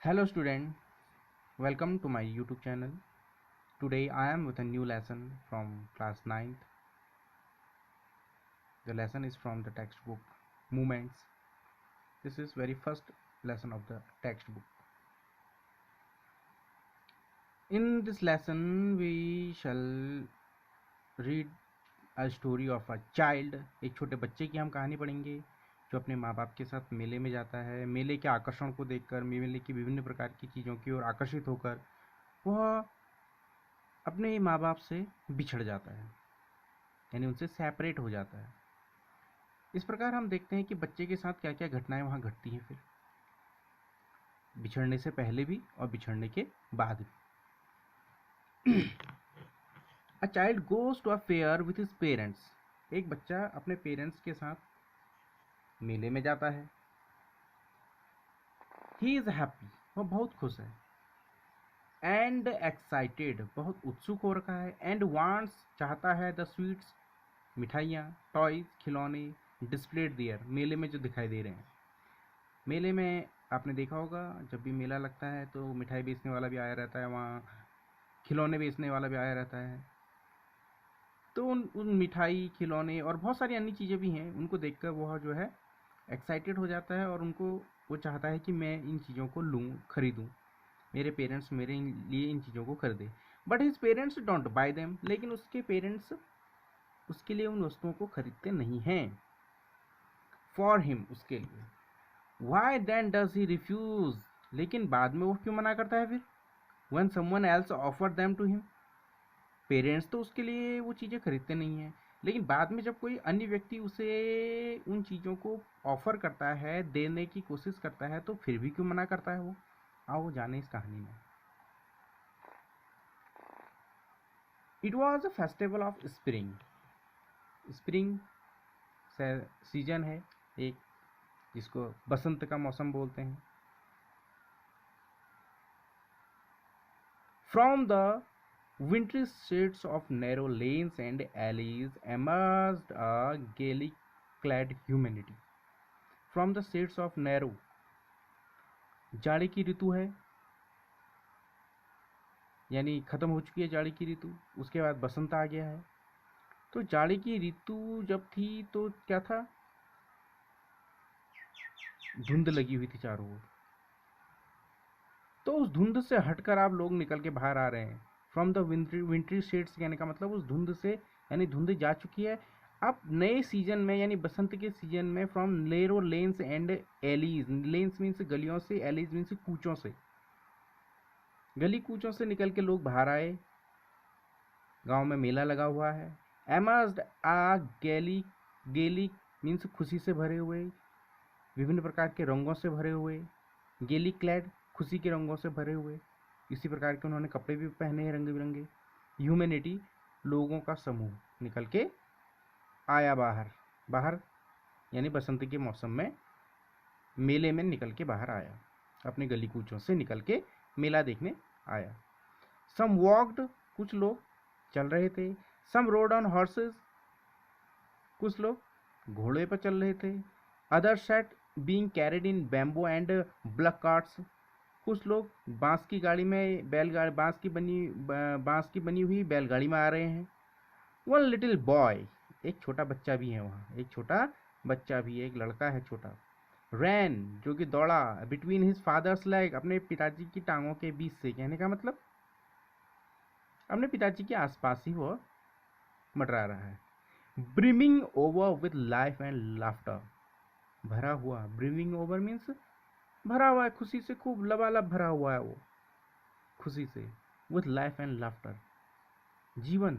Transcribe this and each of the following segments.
Hello student, welcome to my YouTube channel. Today I am with a new lesson from class 9th. The lesson is from the textbook Movements. This is very first lesson of the textbook. In this lesson we shall read a story of a child. एक छोटे बच्चे की हम कहानी पढ़ेंगे जो अपने माँ बाप के साथ मेले में जाता है। मेले के आकर्षण को देखकर, मेले की विभिन्न प्रकार की चीज़ों की ओर आकर्षित होकर वह अपने माँ बाप से बिछड़ जाता है, यानी उनसे सेपरेट हो जाता है। इस प्रकार हम देखते हैं कि बच्चे के साथ क्या क्या घटनाएं वहाँ घटती हैं, फिर बिछड़ने से पहले भी और बिछड़ने के बाद भी। A child goes to a fair with his parents. एक बच्चा अपने पेरेंट्स के साथ मेले में जाता है। ही इज हैप्पी, वह बहुत खुश है। एंड एक्साइटेड, बहुत उत्सुक हो रखा है। एंड वांट्स, चाहता है। द स्वीट्स, मिठाइयाँ। टॉयज, खिलौने। डिस्प्लेड देयर, मेले में जो दिखाई दे रहे हैं। मेले में आपने देखा होगा जब भी मेला लगता है तो मिठाई बेचने वाला भी आया रहता है, वहाँ खिलौने बेचने वाला भी आया रहता है। तो उन मिठाई, खिलौने और बहुत सारी अन्य चीज़ें भी हैं, उनको देखकर वह जो है एक्साइटेड हो जाता है और उनको वो चाहता है कि मैं इन चीज़ों को लूँ, खरीदूँ, मेरे पेरेंट्स मेरे लिए इन चीज़ों को खरीदें। But his parents don't buy them, लेकिन उसके पेरेंट्स उसके लिए उन वस्तुओं को खरीदते नहीं हैं। फॉर हिम, उसके लिए। Why then does he refuse, लेकिन बाद में वो क्यों मना करता है फिर? when someone else offered them to him, parents तो उसके लिए वो चीज़ें खरीदते नहीं हैं, लेकिन बाद में जब कोई अन्य व्यक्ति उसे उन चीज़ों को ऑफर करता है, देने की कोशिश करता है, तो फिर भी क्यों मना करता है वो? आओ जाने इस कहानी में। It was a festival of spring. Spring season है एक, जिसको बसंत का मौसम बोलते हैं। From the wintry shades of narrow lanes and alleys emerged a gaily clad humanity. From the shades of narrow, जाड़े की ऋतु है, यानी खत्म हो चुकी है जाड़े की ऋतु, उसके बाद बसंत आ गया है। तो जाड़े की ऋतु जब थी तो क्या था, धुंध लगी हुई थी चारों ओर। तो उस धुंध से हटकर आप लोग निकल के बाहर आ रहे हैं। फ्रॉम द विंट्री शेड्स कहने का मतलब उस धुंध से, यानी धुंध जा चुकी है। अब नए सीजन में, यानी बसंत के सीजन में, from narrow lens and allies, lens means गलियों से, एलीज मीन्स कूचों से, गली कूचों से निकल के लोग बाहर आए। गांव में मेला लगा हुआ है। एमर्ज्ड आ गैली, गेली मीन्स खुशी से भरे हुए, विभिन्न प्रकार के रंगों से भरे हुए। गेली क्लैड, खुशी के रंगों से भरे हुए। इसी प्रकार के उन्होंने कपड़े भी पहने हैं, रंग बिरंगे। ह्यूमैनिटी, लोगों का समूह निकल के आया बाहर। बाहर यानी बसंत के मौसम में मेले में निकल के बाहर आया, अपने गली कूचों से निकल के मेला देखने आया। सम वॉक्ड, कुछ लोग चल रहे थे। सम रोड ऑन हॉर्सेस, कुछ लोग घोड़े पर चल रहे थे। Other set being carried in bamboo and block carts, कुछ लोग बांस की गाड़ी में, बैलगाड़ी, बांस की बनी हुई बैलगाड़ी में आ रहे हैं। वन लिटिल बॉय, एक छोटा बच्चा भी है वहाँ, एक छोटा बच्चा भी है, एक लड़का है छोटा। रैन, जो कि दौड़ा। बिटवीन हिज फादर्स लेग, अपने पिताजी की टांगों के बीच से, कहने का मतलब अपने पिताजी के आसपास ही वो मंडरा रहा है। Brimming over with life and laughter, भरा हुआ। ब्रिमिंग ओवर मीन्स भरा हुआ है, खुशी से खूब लबालब भरा हुआ है वो, खुशी से। विथ लाइफ एंड लाफ्टर, जीवन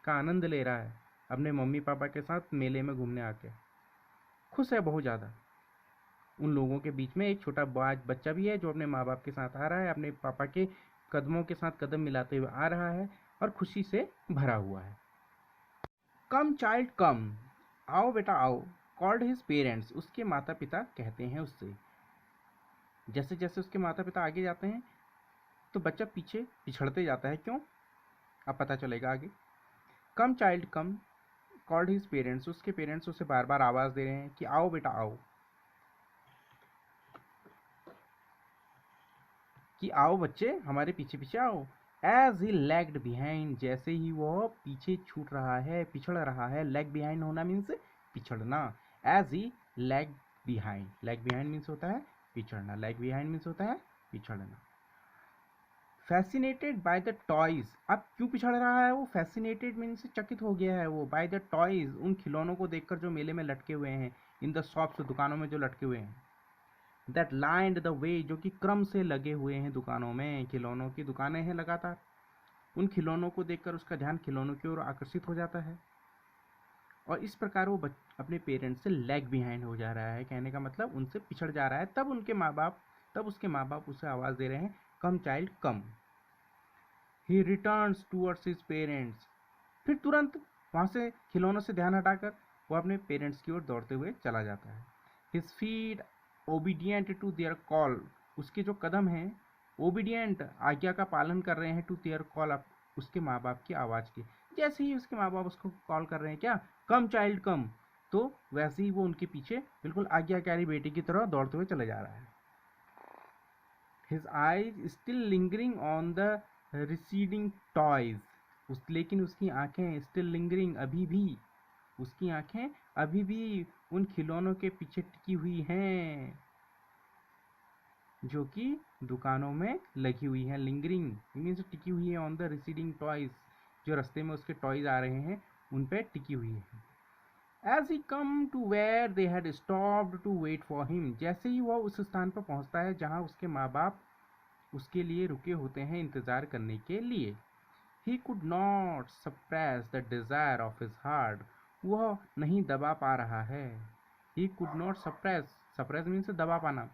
का आनंद ले रहा है अपने मम्मी पापा के साथ मेले में घूमने आके, खुश है बहुत ज़्यादा। उन लोगों के बीच में एक छोटा बच्चा भी है जो अपने माँ बाप के साथ आ रहा है, अपने पापा के कदमों के साथ कदम मिलाते हुए आ रहा है और खुशी से भरा हुआ है। कम चाइल्ड कम, आओ बेटा आओ। कॉल्ड हिज पेरेंट्स, उसके माता पिता कहते हैं उससे। जैसे जैसे उसके माता पिता आगे जाते हैं तो बच्चा पीछे पिछड़ते जाता है। क्यों, अब पता चलेगा आगे। कम चाइल्ड कम, कॉल्ड हिज पेरेंट्स, उसके पेरेंट्स उसे बार बार आवाज़ दे रहे हैं कि आओ बेटा आओ। कि आओ बच्चे हमारे पीछे पीछे आओ। एज ही लैग्ड बिहाइंड, जैसे ही वह पीछे छूट रहा है, पिछड़ रहा है। लैग बिहाइंड होना मीन्स पिछड़ना। As he lag behind, lag behind means होता है पिछड़ना, लैग बिहाइंड मीन्स होता है पिछड़ना। फैसिनेटेड बाय द टॉयज, अब क्यों पिछड़ रहा है वो? फैसिनेटेड मीन्स चकित हो गया है वो, बाय द टॉयज, उन खिलौनों को देखकर जो मेले में लटके हुए हैं, इन द शॉप्स, दुकानों में जो लटके हुए हैं। दैट लाइंड द वे, जो कि क्रम से लगे हुए हैं दुकानों में, खिलौनों की दुकानें हैं लगातार। उन खिलौनों को देखकर उसका ध्यान खिलौनों की ओर आकर्षित हो जाता है और इस प्रकार वो अपने पेरेंट्स से लैग बिहाइंड हो जा रहा है। कहने का मतलब उनसे पिछड़ जा रहा है। तब उसके माँ बाप उसे आवाज़ दे रहे हैं, come child come. He returns towards his parents, फिर तुरंत वहाँ से खिलौनों से ध्यान हटाकर वो अपने पेरेंट्स की ओर दौड़ते हुए चला जाता है। His feet obedient to their call, उसके जो कदम हैं ओबीडियंट, आज्ञा का पालन कर रहे हैं, टू देयर कॉल, उसके माँ बाप की आवाज़ के। जैसे ही उसके माँ बाप उसको कॉल कर रहे हैं, क्या, कम चाइल्ड कम, तो वैसे ही वो उनके पीछे बिल्कुल आज्ञाकारी बेटे की तरह दौड़ते हुए चले जा रहा है। His eyes still lingering on the receding toys, लेकिन उसकी आंखें स्टिल लिंगरिंग, अभी भी उसकी आंखें अभी भी उन खिलौनों के पीछे टिकी हुई हैं जो कि दुकानों में लगी हुई हैं। लिंगरिंग मीन्स टिकी हुई है, ऑन द रिसीडिंग टॉयज, जो रास्ते में उसके टॉयज आ रहे हैं उन पे टिकी हुई है। As he come to where they had stopped to wait for him, जैसे ही वह उस स्थान पर पहुंचता है जहां उसके माँ बाप उसके लिए रुके होते हैं इंतजार करने के लिए। He could not suppress the desire of his heart, वह नहीं दबा पा रहा है। He could not suppress, suppress means दबा पाना,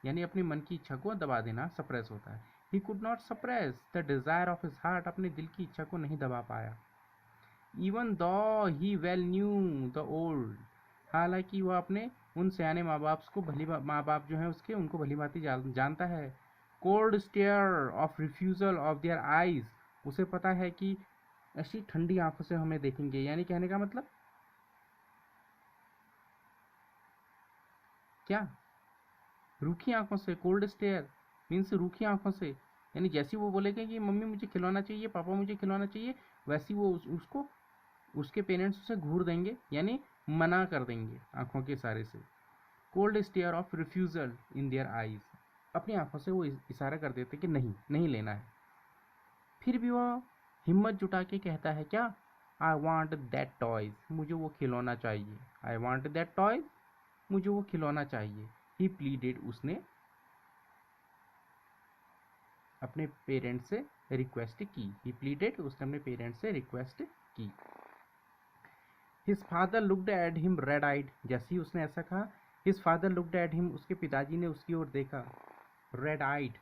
यानी अपने मन की इच्छा को दबा देना suppress होता है। He could not suppress the desire of his heart, अपने दिल की इच्छा को नहीं दबा पाया। Even though he well knew the old, हालांकि वह अपने उन सयाने माँ बाप को माँ बाप जो हैं उसके, उनको भली भांति जानता है। Cold stare of refusal of their eyes, उसे पता है कि ऐसी ठंडी आंखों से हमें देखेंगे, यानी कहने का मतलब क्या, रूखी आंखों से। कोल्ड स्टेयर मीन्स रूखी आंखों से, यानी जैसी वो बोलेंगे कि मम्मी मुझे खिलौना चाहिए, पापा मुझे खिलौना चाहिए, वैसी वो उसको उसके पेरेंट्स उसे घूर देंगे, यानी मना कर देंगे आंखों के इशारे से। Cold stare of refusal in their eyes, अपनी आंखों से वो इशारा कर देते कि नहीं नहीं लेना है। फिर भी वह हिम्मत जुटा के कहता है, क्या, आई वॉन्ट दैट टॉयज, मुझे वो खिलौना चाहिए। आई वॉन्ट दैट टॉयज, मुझे वो खिलौना चाहिए। ही प्लीडेड, उसने अपने पेरेंट्स से रिक्वेस्ट की। ही प्लीडेड, उसने अपने पेरेंट्स से रिक्वेस्ट की। His father looked at him red eyed, जैसे ही उसने ऐसा कहा, his father looked at him, उसके पिताजी ने उसकी ओर देखा। रेड आइड,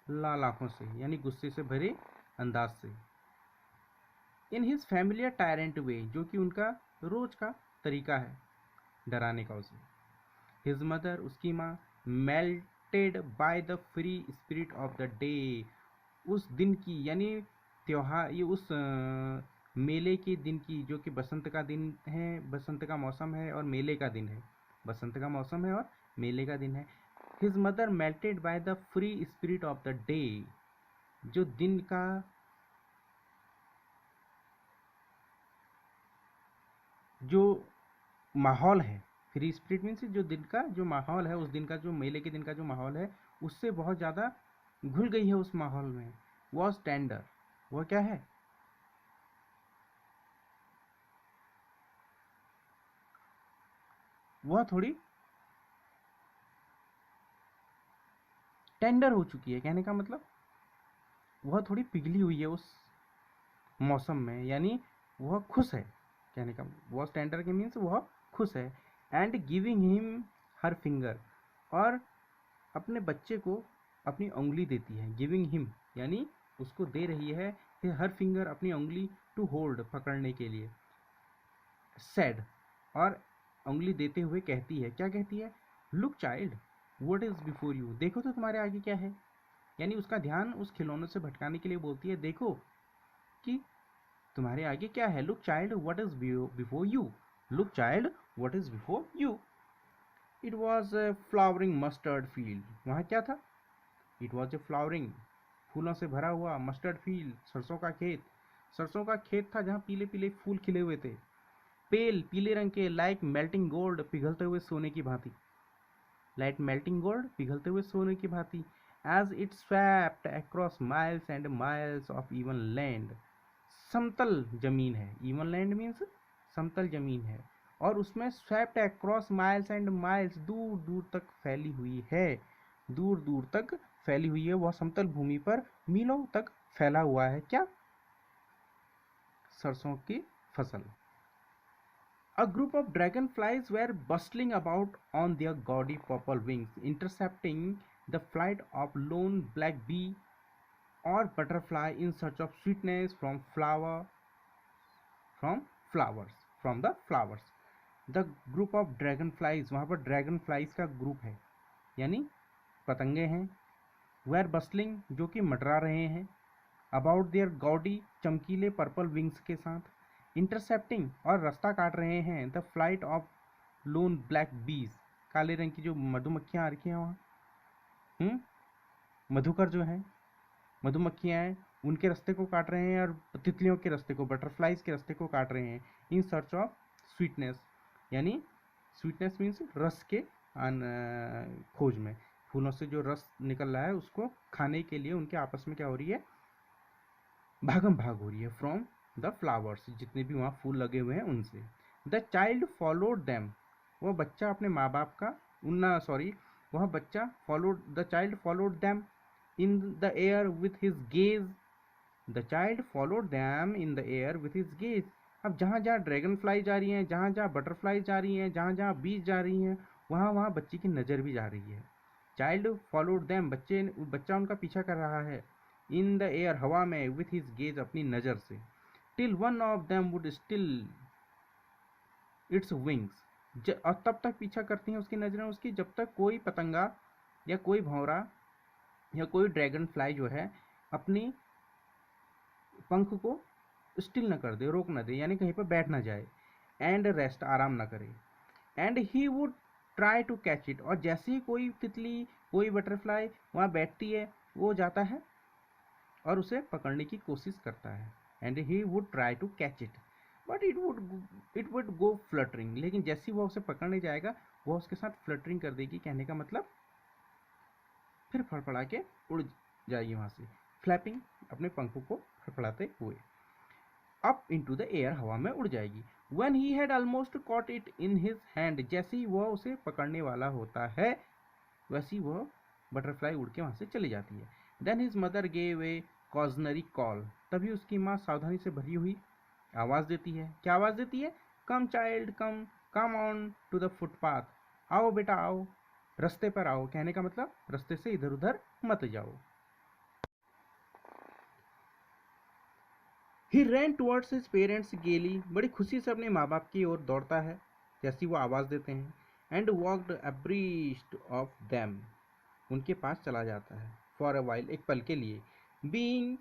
लाल आंखों से, यानी गुस्से से भरे अंदाज से। इन हिज फैमिलियर टायरेंट वे, जो कि उनका रोज का तरीका है डराने का उसे। हिज मदर, उसकी माँ, melted by the free spirit of the day, उस दिन की, यानी त्योहार, ये उस मेले के दिन की, जो कि बसंत का दिन है, बसंत का मौसम है और मेले का दिन है, बसंत का मौसम है और मेले का दिन है। His mother melted by the free spirit of the day, जो दिन का जो माहौल है, फ्री स्पिरिट मीन्स जो दिन का जो माहौल है, उस दिन का जो मेले के दिन का जो माहौल है, उससे बहुत ज़्यादा घुल गई है उस माहौल में। वॉज टेंडर, वह क्या है, वह थोड़ी टेंडर हो चुकी है। कहने का मतलब वह थोड़ी पिघली हुई है उस मौसम में, यानी वह खुश है। कहने का वॉज टेंडर के मीन्स वह खुश है। And giving him her finger, और अपने बच्चे को अपनी उंगली देती है। गिविंग हिम यानी उसको दे रही है हर फिंगर, अपनी उंगली, टू होल्ड, पकड़ने के लिए। सेड, और उंगली देते हुए कहती है, क्या कहती है, look child what is before you, देखो तो तुम्हारे आगे क्या है, यानी उसका ध्यान उस खिलौनों से भटकाने के लिए बोलती है, देखो कि तुम्हारे आगे क्या है। Look child what is before you, look child what is before you. It was a flowering mustard field, वहाँ क्या था, इट वॉज ए फ्लावरिंग, फूलों से भरा हुआ मस्टर्ड फील्ड, सरसों का खेत। सरसों का खेत था जहाँ पीले पीले फूल खिले हुए थे, पेल पीले रंग के, लाइक मेल्टिंग गोल्ड, पिघलते हुए सोने की भांति, लाइक मेल्टिंग गोल्ड, पिघलते हुए सोने की भांति। As it swept across miles and miles of even land, समतल जमीन है, इवन लैंड मीन्स समतल जमीन है, और उसमें swapped across miles and miles, दूर दूर तक फैली हुई है, दूर दूर तक फैली हुई है, वह समतल भूमि पर मीलों तक फैला हुआ है। क्या? सरसों की फसल। A group of dragonflies were bustling about on their gaudy purple wings, intercepting the flight of lone black bee or butterfly in search of sweetness from flowers, from the flowers. The group of dragonflies, वहाँ पर dragonflies का group है, यानी पतंगे हैं, were bustling, जो कि मंडरा रहे हैं, about their gaudy, चमकीले पर्पल विंग्स के साथ, इंटरसेप्टिंग, और रास्ता काट रहे हैं, the flight of loan black बीज, काले रंग की जो मधुमक्खियाँ आ रखी हैं वहाँ, मधुकर जो हैं, मधुमक्खियाँ हैं, उनके रास्ते को काट रहे हैं, और तितलियों के रास्ते को, बटरफ्लाइज के रास्ते को काट रहे हैं, इन सर्च ऑफ स्वीटनेस, यानी स्वीटनेस मीन्स रस के खोज में, फूलों से जो रस निकल रहा है उसको खाने के लिए उनके आपस में क्या हो रही है, भागम भाग हो रही है, फ्रॉम द फ्लावर्स, जितने भी वहाँ फूल लगे हुए हैं उनसे। द चाइल्ड फॉलोड दैम, वह बच्चा अपने माँ बाप का वह बच्चा followed, the child followed them in the air with his gaze, the child followed them in the air with his gaze. अब जहाँ जहाँ ड्रैगन फ्लाई जा रही हैं, जहाँ जहाँ बटरफ्लाई जा रही हैं, जहाँ जहाँ बीज जा रही हैं, वहाँ वहाँ बच्चे की नज़र भी जा रही है। चाइल्ड फॉलोड दैम, बच्चा उनका पीछा कर रहा है, इन द एयर, हवा में, विथ हिज गेज, अपनी नज़र से, till one of them would still its wings, और तब तक पीछा करती हैं उसकी नज़रें उसकी, जब तक कोई पतंगा या कोई भंवरा या कोई ड्रैगन फ्लाई जो है अपनी पंख को स्टिल न कर दे, रोक न दे, यानी कहीं पर बैठ ना जाए, एंड रेस्ट, आराम ना करे, and he would try to catch it, और जैसे ही कोई तितली, कोई बटरफ्लाई वहाँ बैठती है, वो जाता है और उसे पकड़ने की कोशिश करता है, and he would try to catch it, but it would go fluttering, लेकिन जैसे ही वह उसे पकड़ने जाएगा वह उसके साथ फ्लटरिंग कर देगी, कहने का मतलब फिर फड़फड़ा के उड़ जाएगी वहाँ से, फ्लैपिंग, अपने पंखों को फड़फड़ाते हुए, अप इनटू द एयर, हवा में उड़ जाएगी। When he had almost caught it in his hand, जैसे ही वह उसे पकड़ने वाला होता है वैसे ही वह बटरफ्लाई उड़ के वहाँ से चली जाती है। Then his mother gave a cautionary call, तभी उसकी माँ सावधानी से भरी हुई आवाज़ देती है। क्या आवाज़ देती है? Come child, come on to the footpath, आओ बेटा आओ, रास्ते पर आओ, कहने का मतलब रास्ते से इधर उधर मत जाओ। ही रैन टुवर्ड्स हिज पेरेंट्स गेली, बड़ी खुशी से अपने माँ बाप की ओर दौड़ता है जैसी वो आवाज़ देते हैं, एंड वॉकड अब्रीस्ट ऑफ दैम, उनके पास चला जाता है, फॉर अ वाइल, एक पल के लिए, बीइंग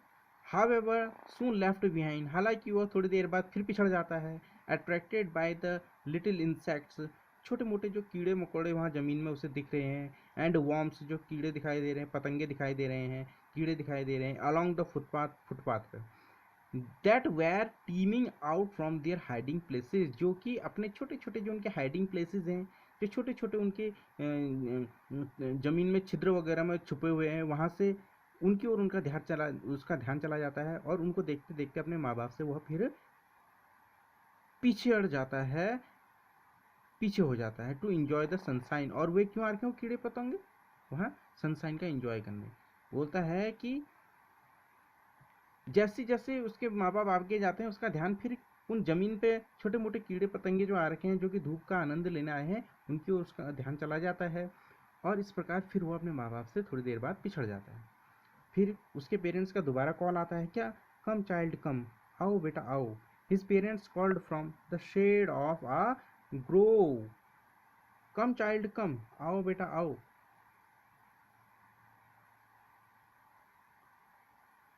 हाउएवर सून लेफ्ट बिहाइंड, हालांकि वह थोड़ी देर बाद फिर पिछड़ जाता है, attracted by the little insects, छोटे मोटे जो कीड़े मकोड़े वहाँ ज़मीन में उसे दिख रहे हैं, एंड वॉर्म्स, जो कीड़े दिखाई दे रहे हैं, पतंगे दिखाई दे रहे हैं, कीड़े दिखाई दे रहे हैं, अलॉन्ग द फुटपाथ पर, that were teeming out from their hiding places, जो कि अपने छोटे छोटे जो उनके हाइडिंग प्लेसेस हैं, जो छोटे छोटे उनके ज़मीन में छिद्र वगैरह में छुपे हुए हैं, वहाँ से उनकी ओर उसका ध्यान चला जाता है, और उनको देखते देखते अपने माँ बाप से वह फिर पीछे हट जाता है, पीछे हो जाता है, टू इन्जॉय द सनशाइन, और वे क्यों आ रखे हो कीड़े पतंगे वहाँ सनशाइन का इन्जॉय करने, बोलता है कि जैसे जैसे उसके माँ बाप आगे जाते हैं उसका ध्यान फिर उन जमीन पे छोटे मोटे कीड़े पतंगे जो आ रखे हैं, जो कि धूप का आनंद लेने आए हैं, उनकी ओर उसका ध्यान चला जाता है, और इस प्रकार फिर वो अपने माँ बाप से थोड़ी देर बाद पिछड़ जाता है। फिर उसके पेरेंट्स का दोबारा कॉल आता है, क्या? कम चाइल्ड कम, आओ बेटा आओ, his parents called from the shade of a grove, come child come, आओ बेटा आओ,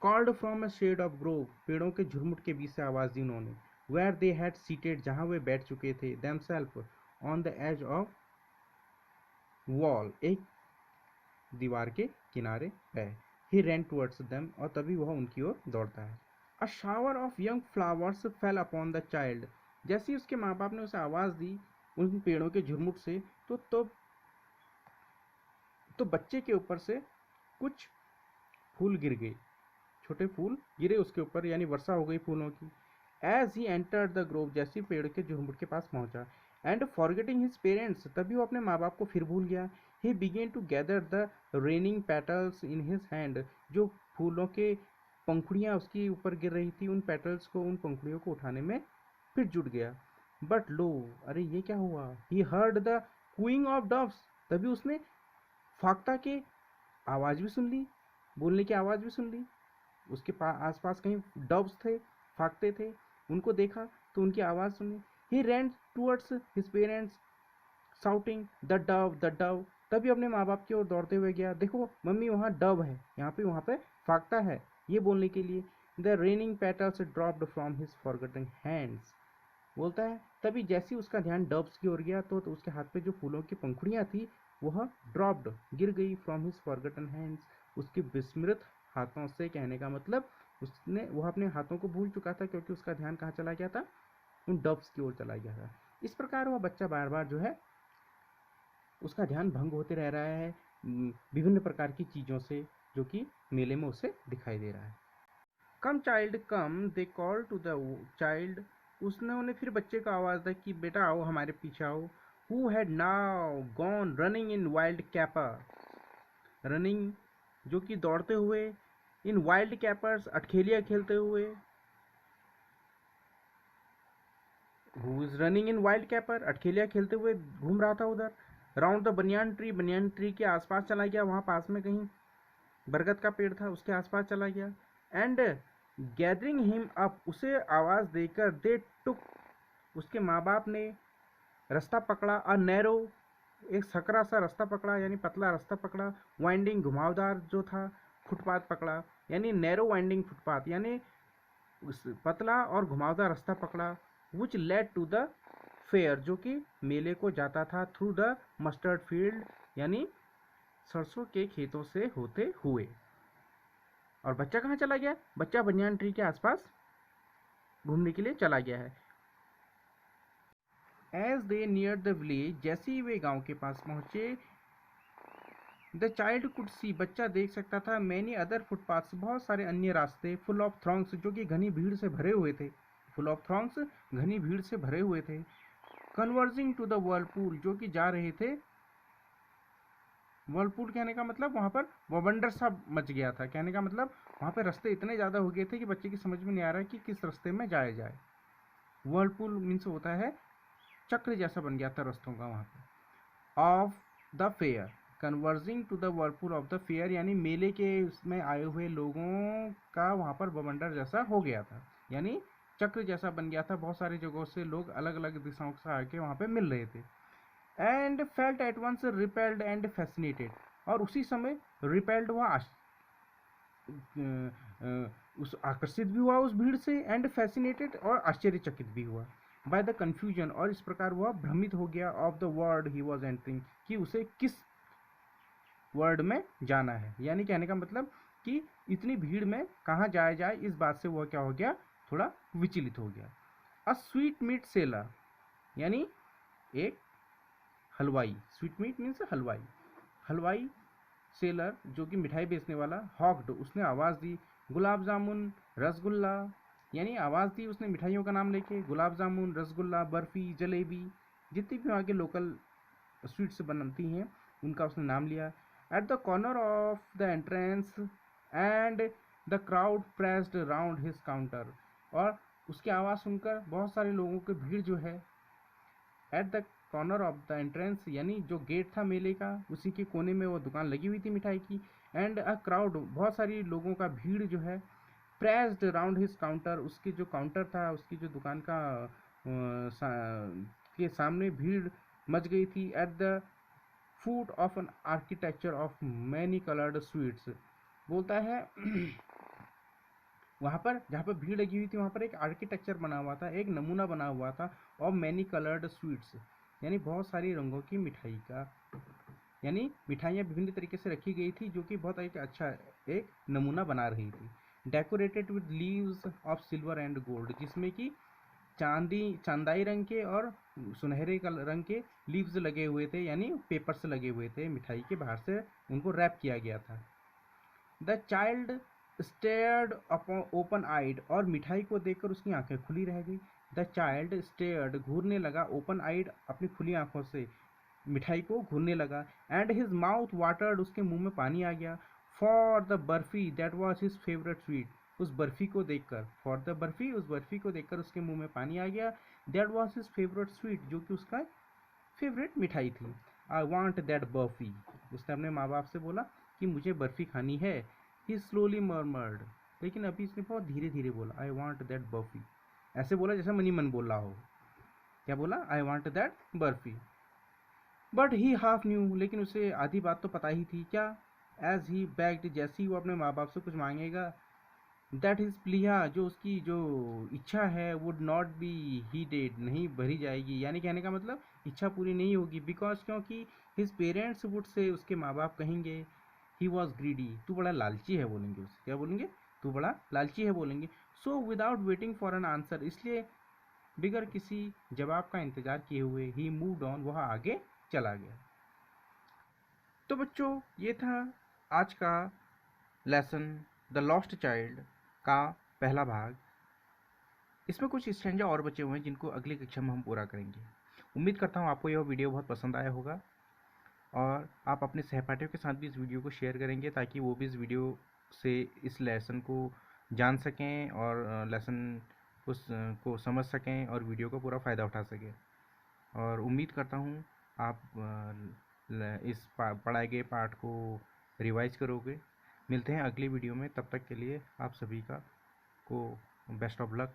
called from a shade of grove, पेड़ों के झुरमुट के बीच से आवाज़ दी उन्होंने, वेयर दे हैड सीटेड, जहाँ वे बैठ चुके थे, themselves on the edge of wall, एक दीवार के किनारे पे। ही रैन टुवर्ड्स देम, और तभी वह उनकी ओर दौड़ता है। A shower of young flowers fail upon the child. जैसे ही उसके माँ बाप ने उसे आवाज़ दी उन पेड़ों के झुरमुट से, तो बच्चे के ऊपर से कुछ फूल गिर गए, छोटे फूल गिरे उसके ऊपर, यानी वर्षा हो गई फूलों की। As he entered the grove, जैसे पेड़ के झुरमुट के पास पहुंचा, एंड फॉरगेटिंग हिज पेरेंट्स, तभी वो अपने माँ बाप को फिर भूल गया। He began to gather the raining petals in his hand, जो फूलों के पंखुड़ियाँ उसके ऊपर गिर रही थी, उन पेटल्स को, उन पंखुड़ियों को उठाने में फिर जुट गया। बट लो, अरे ये क्या हुआ, he heard the cooing of doves, तभी उसने फाख्ता के आवाज़ भी सुन ली, बोलने की आवाज़ भी सुन ली। उसके आसपास कहीं डव्स थे, फाख्ते थे, उनको देखा तो उनकी आवाज़ सुनी। He ran towards his parents shouting the dove the dove, तभी अपने माँ बाप की ओर दौड़ते हुए गया, देखो मम्मी वहाँ डव है, वहाँ पे फाख्ता है, ये बोलने के लिए। The raining petals dropped from his forgotten hands, बोलता है तभी जैसे ही उसका ध्यान डव्स की ओर गया तो उसके हाथ पे जो फूलों की पंखुड़ियाँ थी वह ड्रॉप्ड, गिर गई, फ्रॉम हिज फॉरगॉटन हैंड्स, उसके विस्मृत हाथों से। कहने का मतलब वह अपने हाथों को भूल चुका था, क्योंकि उसका ध्यान कहाँ चला गया था, उन डव्स की ओर चला गया था। इस प्रकार वह बच्चा बार बार जो है उसका ध्यान भंग होते रह रहा है विभिन्न प्रकार की चीज़ों से, जो कि मेले में उसे दिखाई दे रहा है। Come child come, they call to the child, उसने उन्हें फिर बच्चे को आवाज़ दी कि बेटा आओ, हमारे पीछे आओ। Who had now gone running in wild caper, running जो कि दौड़ते हुए, इन वाइल्ड कैपर्स अटखेलियाँ खेलते हुए। Who is running in wild caper, अटखेलियाँ खेलते हुए घूम रहा था उधर। राउंड द बनियान ट्री के आसपास चला गया, वहाँ पास में कहीं बरगद का पेड़ था, उसके आसपास चला गया। एंड गैदरिंग हिम अप, उसे आवाज़ देकर, दे टुक, उसके माँ बाप ने रास्ता पकड़ा, अ नैरो, एक सकरा सा रास्ता पकड़ा, यानी पतला रास्ता पकड़ा। वाइंडिंग, घुमावदार जो था फुटपाथ पकड़ा, यानी नैरो वाइंडिंग फुटपाथ, यानी पतला और घुमावदार रास्ता पकड़ा। Which led to the fair, जो कि मेले को जाता था। थ्रू द मस्टर्ड फील्ड, यानी सरसों के खेतों से होते हुए। और बच्चा कहाँ चला गया, बच्चा बनियान ट्री के आसपास घूमने के लिए चला गया है। As they near the village, जैसे ही वे गांव के पास पहुंचे, द चाइल्ड कुड सी, बच्चा देख सकता था, मैनी अदर फुटपाथ्स, बहुत सारे अन्य रास्ते, फुल ऑफ थ्रॉन्ग्स, जो कि घनी भीड़ से भरे हुए थे, फुल ऑफ थ्रॉन्ग्स, घनी भीड़ से भरे हुए थे। कन्वर्जिंग टू द वर्लपूल, जो कि जा रहे थे, वर्लपूल कहने का मतलब वहाँ पर बवंडर सा मच गया था। कहने का मतलब वहाँ पे रास्ते इतने ज़्यादा हो गए थे कि बच्चे की समझ में नहीं आ रहा है कि किस रास्ते में जाया जाए। वर्लपूल मीन्स होता है चक्र जैसा बन गया था रास्तों का वहाँ पे। Of the fair, converging to the whirlpool of the fair, यानी मेले के उसमें आए हुए लोगों का वहाँ पर बवंडर जैसा हो गया था, यानी चक्र जैसा बन गया था। बहुत सारी जगहों से लोग अलग अलग दिशाओं से आके वहाँ पे मिल रहे थे। And felt at once repelled and fascinated, और उसी समय रिपेल्ड हुआ, उस आकर्षित भी हुआ उस भीड़ से, एंड फैसिनेटेड, और आश्चर्यचकित भी हुआ। बाय द कन्फ्यूजन, और इस प्रकार वह भ्रमित हो गया, of the word he was entering, कि उसे किस वर्ड में जाना है। यानी कहने का मतलब कि इतनी भीड़ में कहाँ जाया जाए, इस बात से वह क्या हो गया, थोड़ा विचलित हो गया। अ स्वीट मीट सेलर, यानी एक हलवाई, स्वीट मीट मीन्स हलवाई, हलवाई सेलर जो कि मिठाई बेचने वाला, हॉक्ड, उसने आवाज़ दी, गुलाब जामुन, रसगुल्ला, यानी आवाज़ दी उसने मिठाइयों का नाम लेके, गुलाब जामुन, रसगुल्ला, बर्फ़ी, जलेबी, जितनी भी वहाँ के लोकल स्वीट्स बनती हैं उनका उसने नाम लिया। At the corner of the entrance and the crowd pressed round his counter, और उसकी आवाज़ सुनकर बहुत सारे लोगों की भीड़ जो है, at the corner of the entrance, यानी जो गेट था मेले का उसी के कोने में वो दुकान लगी हुई थी मिठाई की। एंड अ क्राउड, बहुत सारी लोगों का भीड़ जो है, प्रेस्ड राउंड हिज काउंटर, उसकी जो काउंटर था, उसकी जो दुकान का के सामने भीड़ मच गई थी। At the foot of an architecture of many coloured sweets, बोलता है वहाँ पर जहाँ पर भीड़ लगी हुई थी वहाँ पर एक आर्किटेक्चर बना हुआ था, एक नमूना बना हुआ था, ऑफ मैनी कलर्ड स्वीट्स, यानी बहुत सारी रंगों की मिठाई का, यानी मिठाइयाँ विभिन्न तरीके से रखी गई थी, जो कि बहुत एक अच्छा एक नमूना बना रही थी। Decorated with leaves of silver and gold, जिसमें कि चांदाई रंग के और सुनहरे रंग के लीव्स लगे हुए थे, यानी पेपर्स लगे हुए थे मिठाई के बाहर से, उनको रैप किया गया था। द चाइल्ड स्टेयर्ड ओपन आइड, और मिठाई को देखकर उसकी आंखें खुली रह गई। द चाइल्ड स्टेयर्ड, घूरने लगा, ओपन आइड, अपनी खुली आंखों से मिठाई को घूरने लगा। एंड हिज माउथ वाटर्ड, उसके मुंह में पानी आ गया। For the barfi that was his favourite sweet, उस बर्फी को देखकर, फॉर द बर्फी, उस बर्फी को देखकर उसके मुंह में पानी आ गया। That was his favourite sweet, जो कि उसका फेवरेट मिठाई थी। आई वॉन्ट दैट बर्फी, उसने अपने माँ बाप से बोला कि मुझे बर्फी खानी है। ही स्लोली मर्मर्ड, लेकिन अभी इसने बहुत धीरे धीरे बोला, आई वॉन्ट दैट बर्फी, ऐसे बोला जैसे मनी मन बोल रहा हो। क्या बोला? I want that barfi. But he half new, लेकिन उसे आधी बात तो पता ही थी। क्या? एज ही बैग्ड, जैसे ही वो अपने माँ बाप से कुछ मांगेगा, दैट हिज प्लिया, जो उसकी जो इच्छा है, वुड नॉट बी हीडेड, नहीं भरी जाएगी, यानी कहने का मतलब इच्छा पूरी नहीं होगी। बिकॉज, क्योंकि हिज पेरेंट्स वुड से, उसके माँ बाप कहेंगे, ही वॉज ग्रीडी, तू बड़ा लालची है, बोलेंगे उसे। क्या बोलेंगे? तू बड़ा लालची है, बोलेंगे। So without waiting for an answer, इसलिए बिगर किसी जवाब का इंतजार किए हुए, ही मूव्ड ऑन, वह आगे चला गया। तो बच्चों, ये था आज का लेसन द लॉस्ट चाइल्ड का पहला भाग। इसमें कुछ स्टैंजा और बचे हुए हैं जिनको अगली कक्षा में हम पूरा करेंगे। उम्मीद करता हूँ आपको यह वीडियो बहुत पसंद आया होगा, और आप अपने सहपाठियों के साथ भी इस वीडियो को शेयर करेंगे, ताकि वो भी इस वीडियो से इस लेसन को जान सकें और लेसन को समझ सकें और वीडियो का पूरा फ़ायदा उठा सकें। और उम्मीद करता हूँ आप इस पढ़ाए गए पाठ को रिवाइज करोगे। मिलते हैं अगली वीडियो में, तब तक के लिए आप सभी का को बेस्ट ऑफ लक।